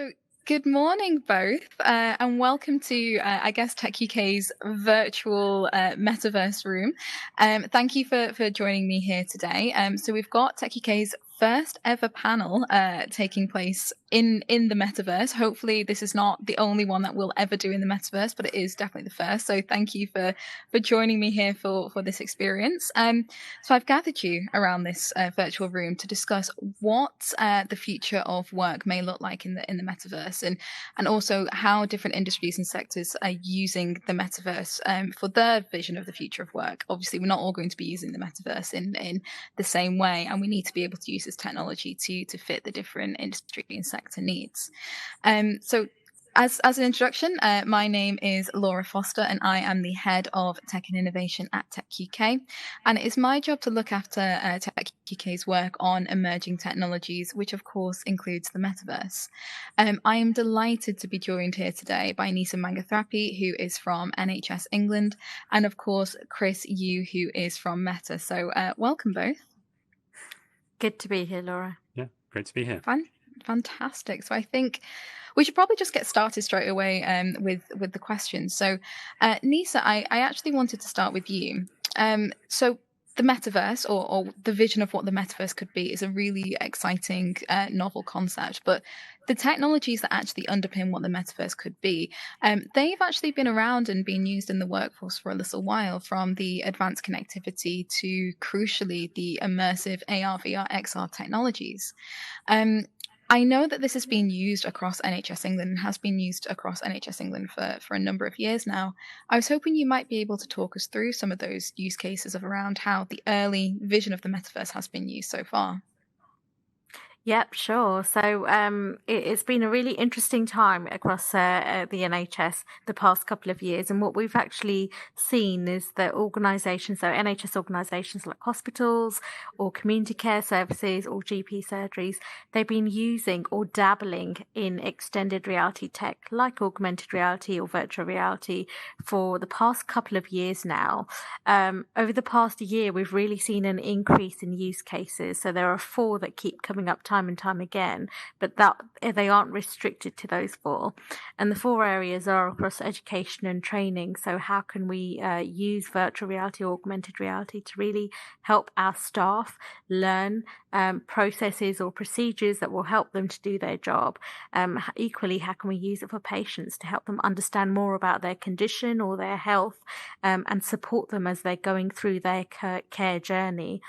So, good morning, both, and welcome to, I guess, Tech UK's virtual metaverse room. Thank you for joining me here today. So, we've got Tech UK's first ever panel taking place in the metaverse. Hopefully, this is not the only one that we'll ever do in the metaverse, but it is definitely the first. So, thank you for joining me here for this experience. So, I've gathered you around this virtual room to discuss what the future of work may look like in the metaverse, and also how different industries and sectors are using the metaverse for their vision of the future of work. Obviously, we're not all going to be using the metaverse in the same way, and we need to be able to use this technology to fit the different industry and sector needs. So as an introduction, my name is Laura Foster, and I am the head of Tech and Innovation at Tech UK. And it is my job to look after Tech UK's work on emerging technologies, which of course includes the metaverse. I am delighted to be joined here today by 𝗦𝘂𝗬𝗏𝗶𝗴𝗶, who is from NHS England, and of course Chris Yu, who is from Meta. So welcome both. Good to be here, Laura. Yeah, great to be here. Fantastic. So I think we should probably just get started straight away with the questions. So Nisa, I actually wanted to start with you. So the metaverse, or the vision of what the metaverse could be, is a really exciting novel concept, but the technologies that actually underpin what the metaverse could be, they've actually been around and been used in the workforce for a little while, from the advanced connectivity to, crucially, the immersive AR, VR, XR technologies. I know that this has been used across NHS England and has been used across NHS England for a number of years now. I was hoping you might be able to talk us through some of those use cases of around how the early vision of the metaverse has been used so far. Yep, sure. So it's been a really interesting time across the NHS the past couple of years. And what we've actually seen is that organisations, so NHS organisations like hospitals or community care services or GP surgeries, they've been using or dabbling in extended reality tech like augmented reality or virtual reality for the past couple of years now. Over the past year, we've really seen an increase in use cases. So there are 4 that keep coming up time and time again, but that they aren't restricted to those 4. And the 4 areas are across education and training. So how can we use virtual reality or augmented reality to really help our staff learn processes or procedures that will help them to do their job? Equally, how can we use it for patients to help them understand more about their condition or their health, and support them as they're going through their care journey?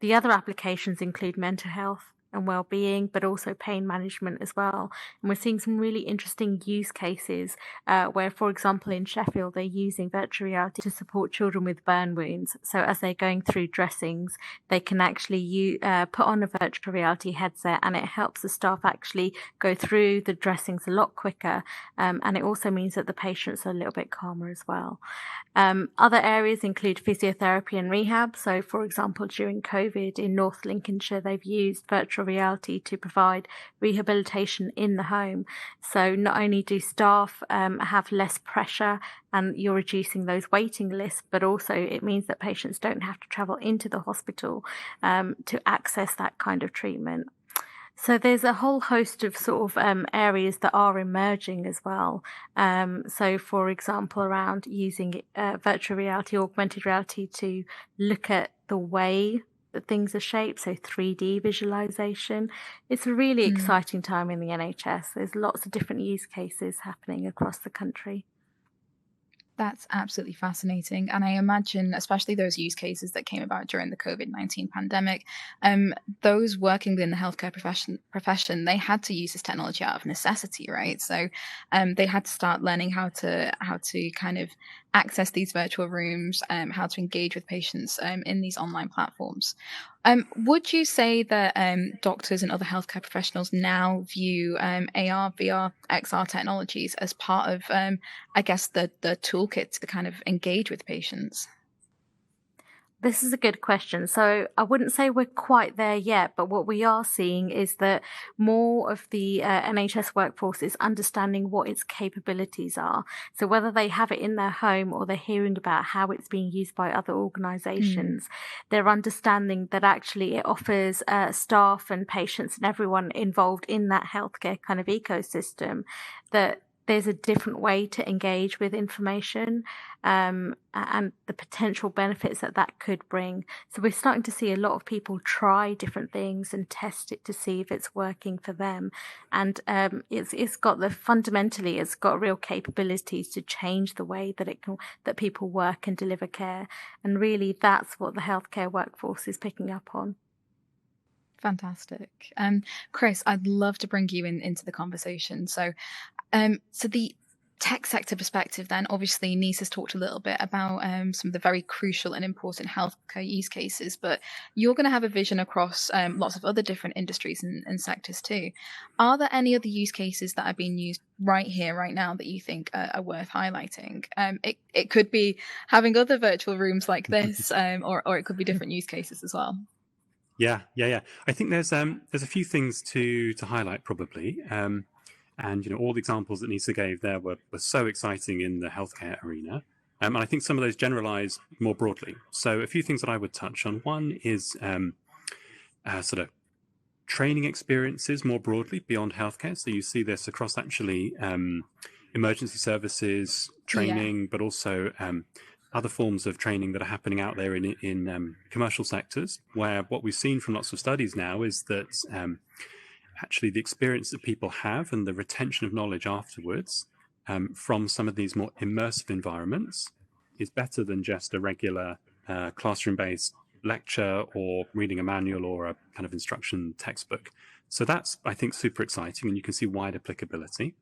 The other applications include mental health and well-being, but also pain management as well. And we're seeing some really interesting use cases where, for example, in Sheffield, they're using virtual reality to support children with burn wounds. So as they're going through dressings, they can actually put on a virtual reality headset, and it helps the staff actually go through the dressings a lot quicker. And it also means that the patients are a little bit calmer as well. Other areas include physiotherapy and rehab. So, for example, during COVID in North Lincolnshire, they've used virtual reality to provide rehabilitation in the home. So not only do staff have less pressure and you're reducing those waiting lists, but also it means that patients don't have to travel into the hospital to access that kind of treatment. So there's a whole host of sort of areas that are emerging as well. So, for example, around using virtual reality, augmented reality to look at the way that things are shaped, so 3D visualization. It's a really exciting time in the NHS. There's lots of different use cases happening across the country. That's absolutely fascinating. And I imagine, especially those use cases that came about during the COVID-19 pandemic, those working within the healthcare profession, they had to use this technology out of necessity, right? So they had to start learning how to kind of access these virtual rooms, how to engage with patients in these online platforms. Would you say that doctors and other healthcare professionals now view AR, VR, XR technologies as part of, I guess, the toolkit to kind of engage with patients? This is a good question. So I wouldn't say we're quite there yet, but what we are seeing is that more of the NHS workforce is understanding what its capabilities are. So whether they have it in their home or they're hearing about how it's being used by other organisations, they're understanding that actually it offers staff and patients and everyone involved in that healthcare kind of ecosystem that there's a different way to engage with information, and the potential benefits that that could bring. So we're starting to see a lot of people try different things and test it to see if it's working for them. And it's got real capabilities to change the way that people work and deliver care. And really, that's what the healthcare workforce is picking up on. Fantastic. Chris, I'd love to bring you into the conversation. So the tech sector perspective, then obviously Nis has talked a little bit about some of the very crucial and important healthcare use cases, but you're going to have a vision across lots of other different industries and sectors too. Are there any other use cases that are being used right here, right now, that you think are worth highlighting? It could be having other virtual rooms like this, or it could be different use cases as well. Yeah. I think there's a few things to highlight probably. And all the examples that Nis gave there were so exciting in the healthcare arena. And I think some of those generalize more broadly. So a few things that I would touch on. One is sort of training experiences more broadly beyond healthcare. So you see this across actually emergency services training, but also other forms of training that are happening out there in commercial sectors, where what we've seen from lots of studies now is that actually the experience that people have and the retention of knowledge afterwards from some of these more immersive environments is better than just a regular classroom-based lecture or reading a manual or a kind of instruction textbook. So that's, I think, super exciting, and you can see wide applicability.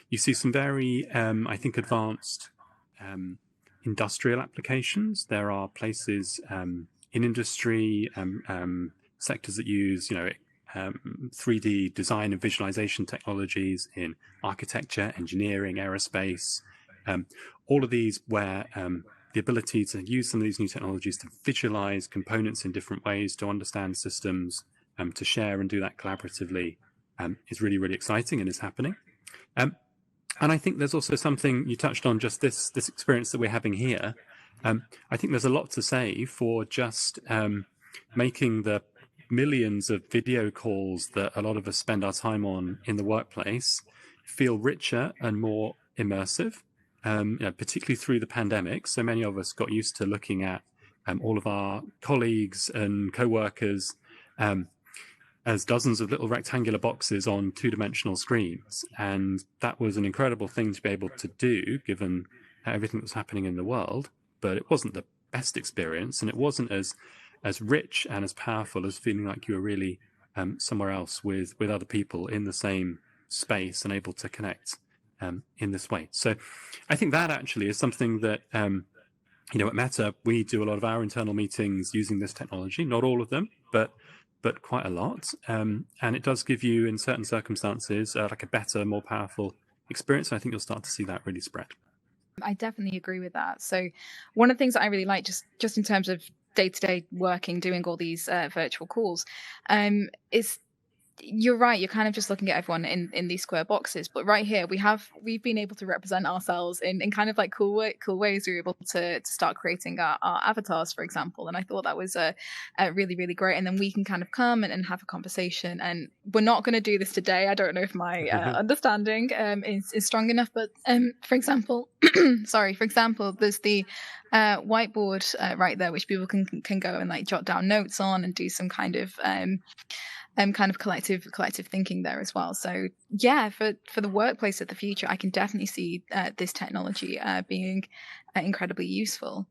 You see some very, I think, advanced industrial applications. There are places in industry, sectors that use, 3D design and visualization technologies in architecture, engineering, aerospace, all of these where the ability to use some of these new technologies to visualize components in different ways, to understand systems, to share and do that collaboratively is really, really exciting and is happening. And I think there's also something you touched on, just this experience that we're having here. I think there's a lot to say for just making the millions of video calls that a lot of us spend our time on in the workplace feel richer and more immersive, particularly through the pandemic. So many of us got used to looking at all of our colleagues and co-workers as dozens of little rectangular boxes on two-dimensional screens. And that was an incredible thing to be able to do, given everything that was happening in the world. But it wasn't the best experience, and it wasn't as rich and as powerful as feeling like you were really somewhere else with other people in the same space and able to connect in this way. So I think that actually is something that, at Meta, we do a lot of our internal meetings using this technology, not all of them, but quite a lot. And it does give you, in certain circumstances, like a better, more powerful experience. And I think you'll start to see that really spread. I definitely agree with that. So one of the things that I really like, just in terms of day-to-day working, doing all these virtual calls, is you're right, you're kind of just looking at everyone in these square boxes, but right here we've been able to represent ourselves in kind of like cool ways. We were able to start creating our avatars, for example, and I thought that was a really, really great. And then we can kind of come and have a conversation, and we're not going to do this today. I don't know if my understanding is strong enough, but for example there's the whiteboard right there, which people can go and like jot down notes on and do some kind of collective thinking there as well. So yeah, for the workplace of the future, I can definitely see this technology being incredibly useful.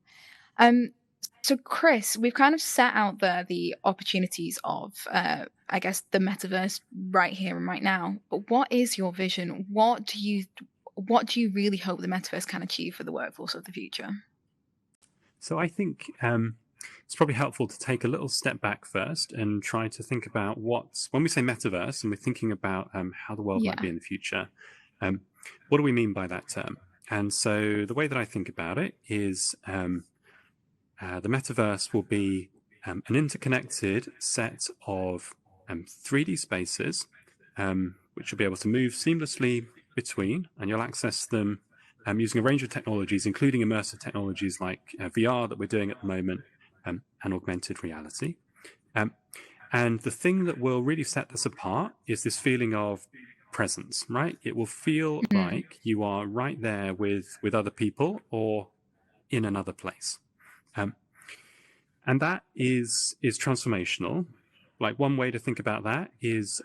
So Chris, we've kind of set out there the opportunities of, I guess, the metaverse right here and right now. But what is your vision? What do you really hope the metaverse can achieve for the workforce of the future? So I think it's probably helpful to take a little step back first and try to think about when we say metaverse and we're thinking about how the world might be in the future, what do we mean by that term? And so the way that I think about it is the metaverse will be an interconnected set of 3D spaces, which you'll be able to move seamlessly between, and you'll access them using a range of technologies, including immersive technologies like VR that we're doing at the moment, and augmented reality. And the thing that will really set this apart is this feeling of presence, right? It will feel like you are right there with other people or in another place. And that is transformational. Like, one way to think about that is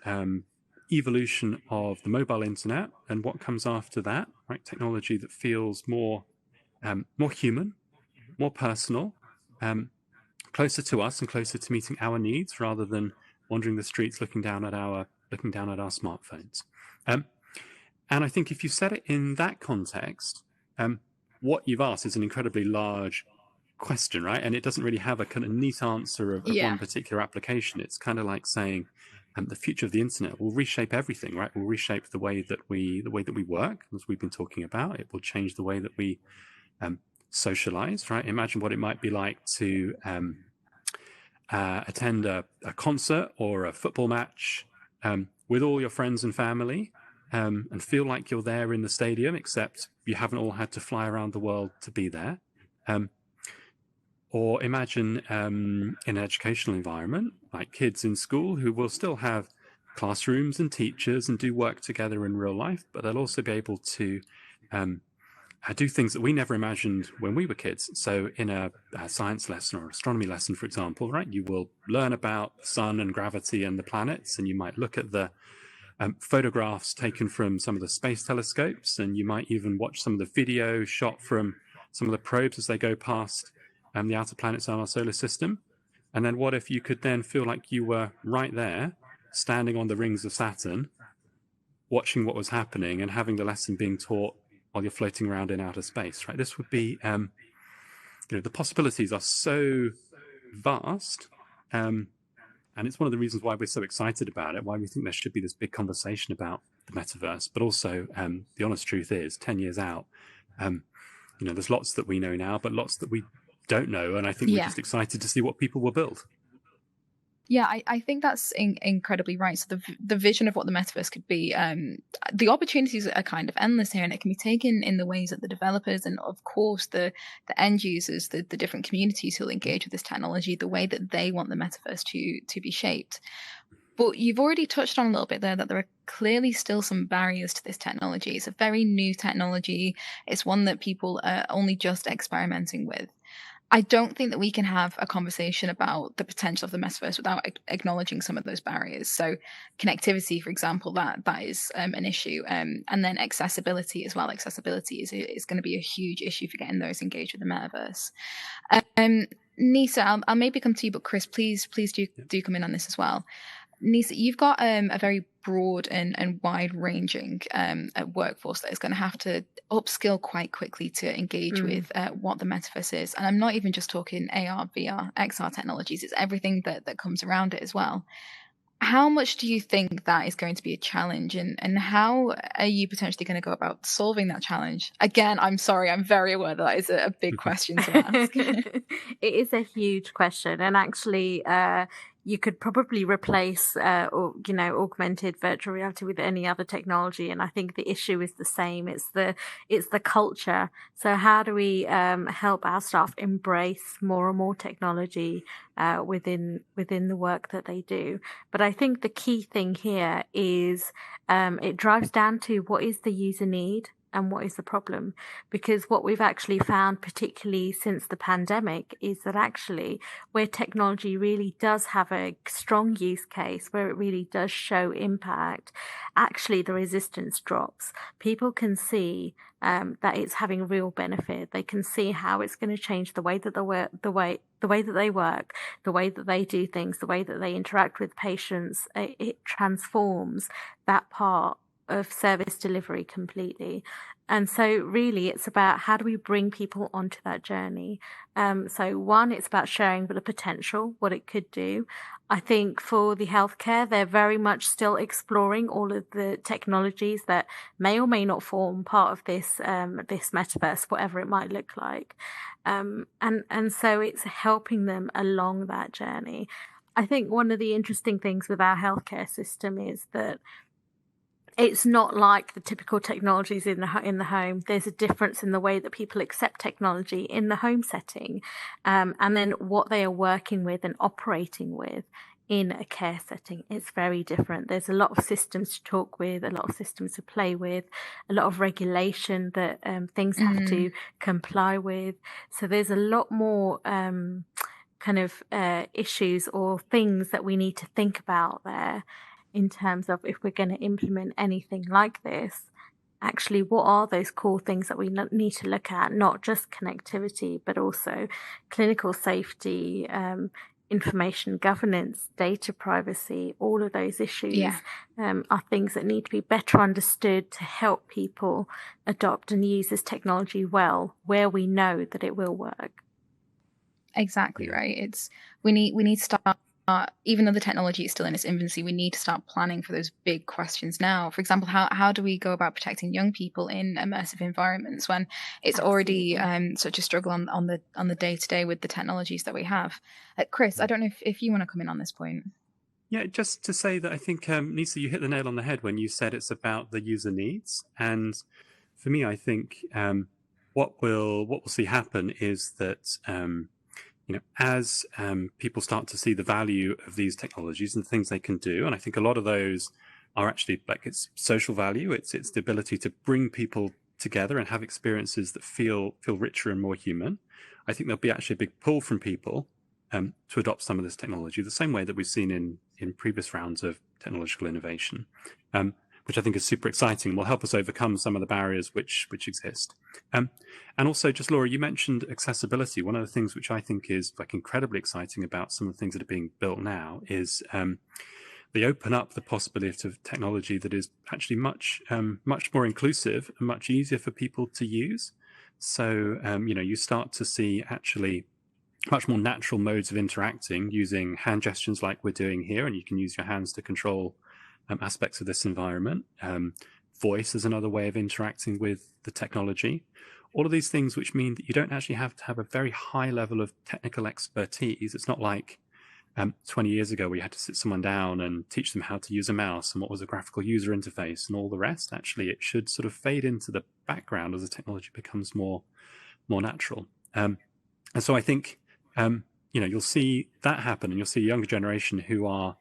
evolution of the mobile internet and what comes after that, right? Technology that feels more human, more personal, closer to us and closer to meeting our needs rather than wandering the streets looking down at our smartphones. And I think if you set it in that context, what you've asked is an incredibly large question, right? And it doesn't really have a kind of neat answer of one particular application. It's kind of like saying the future of the internet will reshape everything, right? Will reshape the way that we work, as we've been talking about. It will change the way that we socialize, right? Imagine what it might be like to attend a concert or a football match with all your friends and family, and feel like you're there in the stadium, except you haven't all had to fly around the world to be there. Or imagine in an educational environment, like kids in school who will still have classrooms and teachers and do work together in real life, but they'll also be able to do things that we never imagined when we were kids. So in a science lesson or an astronomy lesson, for example, right, you will learn about the sun and gravity and the planets, and you might look at the photographs taken from some of the space telescopes, and you might even watch some of the video shot from some of the probes as they go past the outer planets on our solar system. And then what if you could then feel like you were right there, standing on the rings of Saturn, watching what was happening and having the lesson being taught while you're floating around in outer space, right? This would be, the possibilities are so vast. And it's one of the reasons why we're so excited about it, why we think there should be this big conversation about the metaverse. But also, the honest truth is, 10 years out, there's lots that we know now, but lots that we don't know. And I think we're just excited to see what people will build. Yeah, I think that's incredibly right. So the vision of what the metaverse could be, the opportunities are kind of endless here, and it can be taken in the ways that the developers and, of course, the end users, the different communities who'll engage with this technology, the way that they want the metaverse to be shaped. But you've already touched on a little bit there that there are clearly still some barriers to this technology. It's a very new technology. It's one that people are only just experimenting with. I don't think that we can have a conversation about the potential of the metaverse without acknowledging some of those barriers. So connectivity, for example, that is an issue. And then accessibility as well. Accessibility is going to be a huge issue for getting those engaged with the metaverse. 𝗬𝘂𝗧, I'll maybe come to you, but Chris, please do come in on this as well. 𝗬𝘂𝗧, you've got a very broad and wide-ranging workforce that is going to have to upskill quite quickly to engage with what the metaverse is. And I'm not even just talking AR, VR, XR technologies. It's everything that comes around it as well. How much do you think that is going to be a challenge, and how are you potentially going to go about solving that challenge? Again, I'm sorry, I'm very aware that is a big question to ask. It is a huge question, and actually you could probably replace augmented virtual reality with any other technology, and I think the issue is the same. It's the culture. So how do we help our staff embrace more and more technology within the work that they do? But I think the key thing here is it drives down to what is the user need and what is the problem? Because what we've actually found, particularly since the pandemic, is that actually where technology really does have a strong use case, where it really does show impact, actually the resistance drops. People can see that it's having real benefit. They can see how it's going to change the way that they work, the way that they work, the way that they do things, the way that they interact with patients. It transforms that part of service delivery completely. And so really it's about how do we bring people onto that journey. So one, it's about sharing the potential, what it could do. I think for the healthcare, they're very much still exploring all of the technologies that may or may not form part of this this metaverse, whatever it might look like. And so it's helping them along that journey. I think one of the interesting things with our healthcare system is that it's not like the typical technologies in the home. There's a difference in the way that people accept technology in the home setting, and then what they are working with and operating with in a care setting. It's very different. There's a lot of systems to talk with, a lot of systems to play with, a lot of regulation that things have to comply with. So there's a lot more issues or things that we need to think about there, in terms of if we're going to implement anything like this, actually what are those core things that we need to look at, not just connectivity, but also clinical safety, information governance, data privacy. All of those issues are things that need to be better understood to help people adopt and use this technology well, where we know that it will work. Exactly right. It's we need to start, even though the technology is still in its infancy, we need to start planning for those big questions now. For example, how do we go about protecting young people in immersive environments when it's already such a struggle on the day-to-day with the technologies that we have? Chris, I don't know if you want to come in on this point. Yeah, just to say that I think, 𝗬𝘂𝗧𝗧, you hit the nail on the head when you said it's about the user needs. And for me, I think what we'll see happen is that as people start to see the value of these technologies and the things they can do, and I think a lot of those are actually like it's social value, it's the ability to bring people together and have experiences that feel richer and more human. I think there'll be actually a big pull from people to adopt some of this technology, the same way that we've seen in previous rounds of technological innovation, which I think is super exciting and will help us overcome some of the barriers which exist. And also, just Laura, you mentioned accessibility. One of the things which I think is like incredibly exciting about some of the things that are being built now is they open up the possibility of technology that is actually much more inclusive and much easier for people to use. So you start to see actually much more natural modes of interacting using hand gestures like we're doing here, and you can use your hands to control aspects of this environment. Voice is another way of interacting with the technology. All of these things which mean that you don't actually have to have a very high level of technical expertise. It's not like 20 years ago where you had to sit someone down and teach them how to use a mouse and what was a graphical user interface and all the rest. Actually, it should sort of fade into the background as the technology becomes more natural. And so I think you'll see that happen, and you'll see a younger generation who are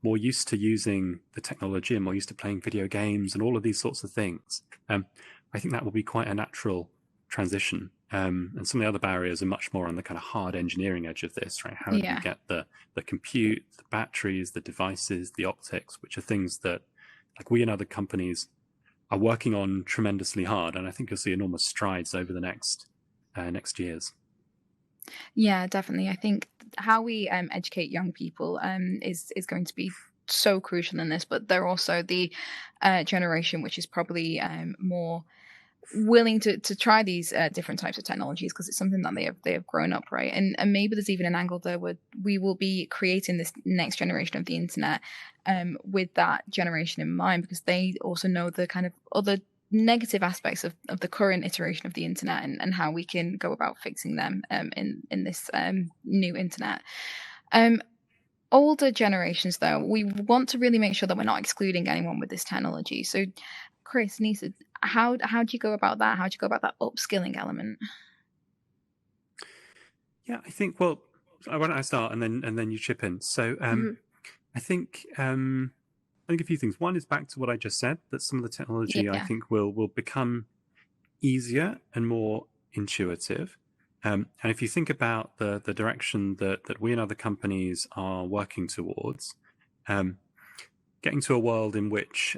more used to using the technology and more used to playing video games and all of these sorts of things. I think that will be quite a natural transition. And some of the other barriers are much more on the kind of hard engineering edge of this, right? How do you get the compute, the batteries, the devices, the optics, which are things that like we and other companies are working on tremendously hard. And I think you'll see enormous strides over the next years. Yeah, definitely. I think how we educate young people is going to be so crucial in this, but they're also the generation which is probably more willing to try these different types of technologies because it's something that they have grown up, right? And maybe there's even an angle there where we will be creating this next generation of the internet with that generation in mind, because they also know the kind of other negative aspects of the current iteration of the internet and how we can go about fixing them in this new internet. Older generations, though, we want to really make sure that we're not excluding anyone with this technology. So, Chris, 𝗬𝘂𝗧𝗧, how do you go about that? How do you go about that upskilling element? Yeah, I think, well, why don't I start and then you chip in. So I think a few things. One is back to what I just said, that some of the technology I think will become easier and more intuitive. And if you think about the direction that we and other companies are working towards, getting to a world in which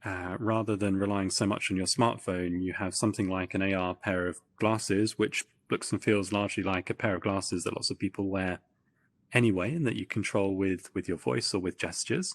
rather than relying so much on your smartphone, you have something like an AR pair of glasses, which looks and feels largely like a pair of glasses that lots of people wear anyway, and that you control with your voice or with gestures.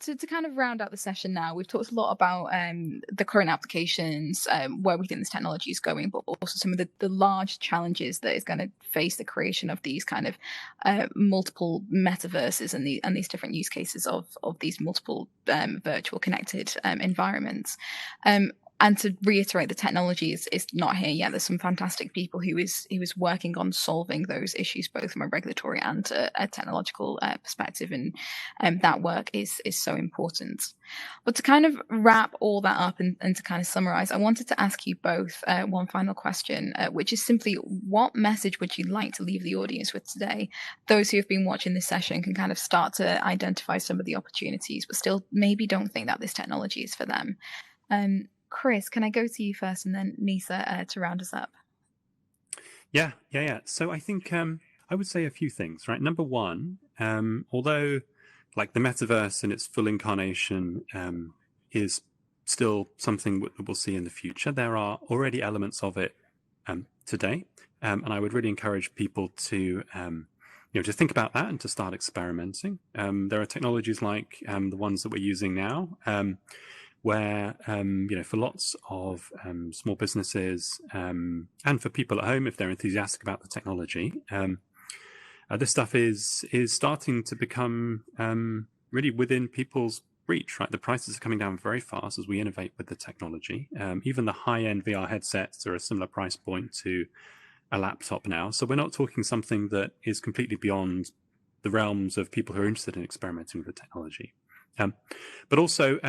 to kind of round out the session now, we've talked a lot about the current applications, where we think this technology is going, but also some of the large challenges that is going to face the creation of these kind of multiple metaverses and these different use cases of these multiple virtual connected environments. And to reiterate, the technology is not here yet. There's some fantastic people who is working on solving those issues, both from a regulatory and a technological perspective, and that work is so important. But to kind of wrap all that up and to kind of summarize, I wanted to ask you both one final question, which is simply, what message would you like to leave the audience with today? Those who have been watching this session can kind of start to identify some of the opportunities, but still maybe don't think that this technology is for them. Chris, can I go to you first, and then 𝗬𝘂 to round us up? Yeah. So I think I would say a few things, right? Number one, although like the metaverse in its full incarnation is still something that we'll see in the future, there are already elements of it today, and I would really encourage people to to think about that and to start experimenting. There are technologies like the ones that we're using now, where for lots of small businesses and for people at home, if they're enthusiastic about the technology, this stuff is starting to become really within people's reach, right? The prices are coming down very fast as we innovate with the technology. Even the high-end VR headsets are a similar price point to a laptop now. So we're not talking something that is completely beyond the realms of people who are interested in experimenting with the technology. But also,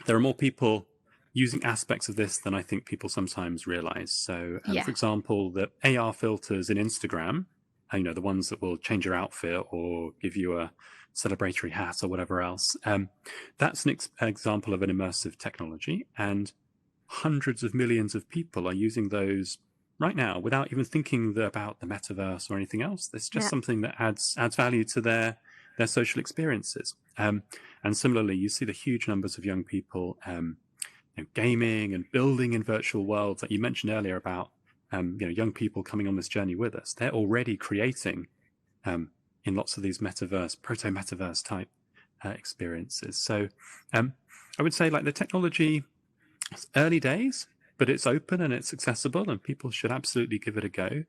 there are more people using aspects of this than I think people sometimes realize. So, for example, the AR filters in Instagram, the ones that will change your outfit or give you a celebratory hat or whatever else, that's an example of an immersive technology. And hundreds of millions of people are using those right now without even thinking about the metaverse or anything else. It's just something that adds value to their social experiences. And similarly, you see the huge numbers of young people gaming and building in virtual worlds that you mentioned earlier about young people coming on this journey with us. They're already creating in lots of these proto-metaverse type experiences. So I would say, like, the technology, it's early days, but it's open and it's accessible, and people should absolutely give it a go.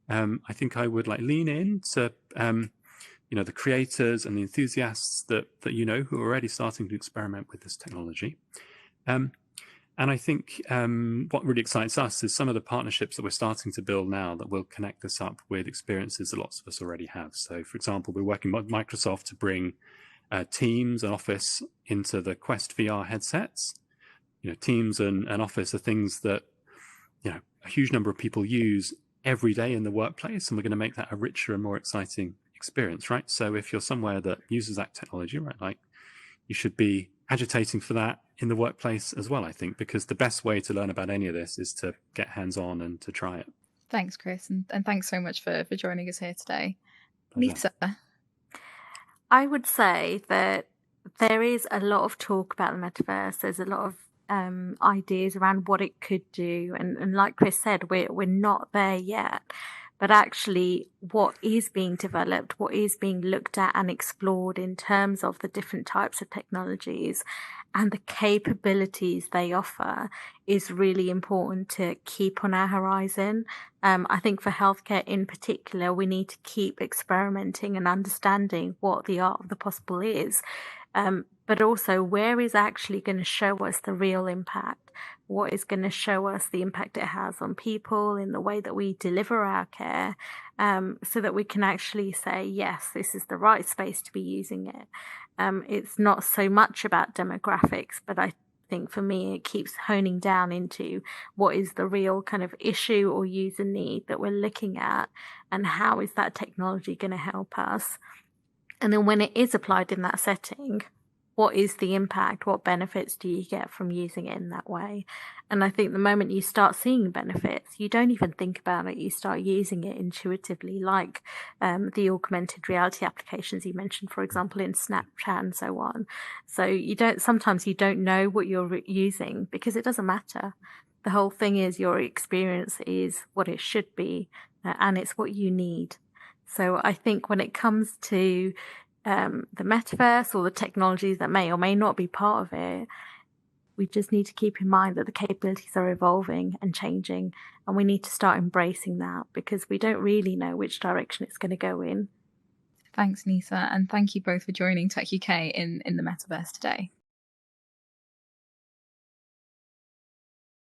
I think I would lean in to the creators and the enthusiasts that who are already starting to experiment with this technology. And I think what really excites us is some of the partnerships that we're starting to build now that will connect this up with experiences that lots of us already have. So, for example, we're working with Microsoft to bring Teams and Office into the Quest VR headsets. Teams and Office are things that a huge number of people use every day in the workplace, and we're going to make that a richer and more exciting experience, right? So if you're somewhere that uses that technology, right, you should be agitating for that in the workplace as well, I think, because the best way to learn about any of this is to get hands-on and to try it. Thanks, Chris, and thanks so much for joining us here today. Pleasure. Lisa? I would say that there is a lot of talk about the metaverse. There's a lot of ideas around what it could do, and like Chris said, we're not there yet. But actually, what is being developed, what is being looked at and explored in terms of the different types of technologies and the capabilities they offer is really important to keep on our horizon. I think for healthcare in particular, we need to keep experimenting and understanding what the art of the possible is. But also, where is actually going to show us the real impact? What is going to show us the impact it has on people in the way that we deliver our care, so that we can actually say, yes, this is the right space to be using it. It's not so much about demographics, but I think for me, it keeps honing down into what is the real kind of issue or user need that we're looking at, and how is that technology going to help us? And then when it is applied in that setting, what is the impact? What benefits do you get from using it in that way? And I think the moment you start seeing benefits, you don't even think about it. You start using it intuitively, like the augmented reality applications you mentioned, for example, in Snapchat and so on. So sometimes you don't know what you're using because it doesn't matter. The whole thing is your experience is what it should be, and it's what you need. So I think when it comes to the metaverse or the technologies that may or may not be part of it, we just need to keep in mind that the capabilities are evolving and changing, and we need to start embracing that because we don't really know which direction it's going to go in. Thanks, Nisa, and thank you both for joining Tech UK in the Metaverse today.